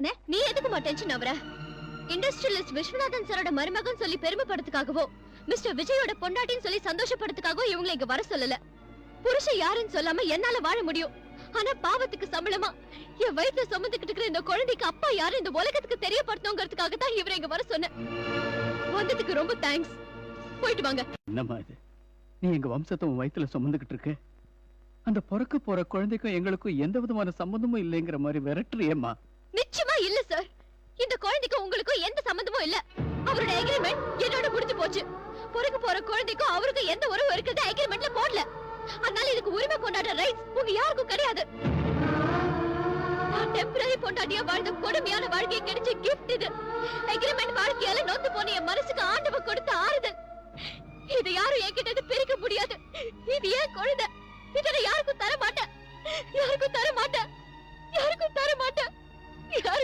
தானே? நீ எதுக்குமா டென்ஷன் ஆவற? இண்டஸ்ட்ரியலிஸ்ட் விஸ்வநாதன் சாரோட மருமகன் சொல்லி பெருமைப்படுறதுக்காகவோ மிஸ்டர் விஜயோட பொண்டாட்டின்னு சொல்லி சந்தோஷப்படுறதுக்காகவோ இவங்களை இங்க வர சொல்லல. புருஷன் யாருன்னு சொல்லாம என்னால வாழ முடியும். ஆனா பாவத்துக்கு சம்பளமா என் வயித்துல சுமந்துக்கிட்டு இருக்கிற இந்த குழந்தைக்கு அப்பா யாரு இந்த உலகத்துக்கு தெரியப்படுத்தணுங்கிறதுக்காக தான் இவரை இங்க வர சொன்னேன். வந்ததுக்கு ரொம்ப தேங்க்ஸ். போயிட்டு வாங்க. என்னம்மா இது? நீ எங்க வம்சத்தை உன் வயித்துல சுமந்துகிட்டு இருக்க. அந்த பிறக்க போற குழந்தைக்கும் எங்களுக்கும் எந்த விதமான சம்பந்தமும் இல்லைங்கிற மாதிரி விரட்டுறியம்மா. நிச்சயமா இல்ல சார். இந்த குழந்தைக்கும் உங்களுக்கும் எந்த சம்பந்தமும் இல்ல. அவரோட அக்ரிமெண்ட் என்னோட முடிஞ்சு போச்சு. பிறக்க போற குழந்தைக்கும் அவருக்கும் எந்த உறவு இருக்கிறது அக்ரிமெண்ட்ல போடல. அதனால இதுக்கு உரிமை கொண்டாடுற ரைட்ஸ் உங்க யாருக்கும் கிடையாது. நான் டெம்பரரி பொண்டாட்டியா வாழ்ந்த கொடுமையான வாழ்க்கையை கிடைச்ச கிஃப்ட் இது. அக்ரிமெண்ட் வாழ்க்கையால நொந்து போன என் மனசுக்கு ஆண்டவன் கொடுத்த ஆறுதல். இது யாரும் என்கிட்ட பிரிக்க முடியாது. இது ஏன் குழந்தை. இதை யாருக்கும் தர மாட்டேன். யாருக்கும் தர மாட்டேன். யாருக்கும் தர மாட்டேன்.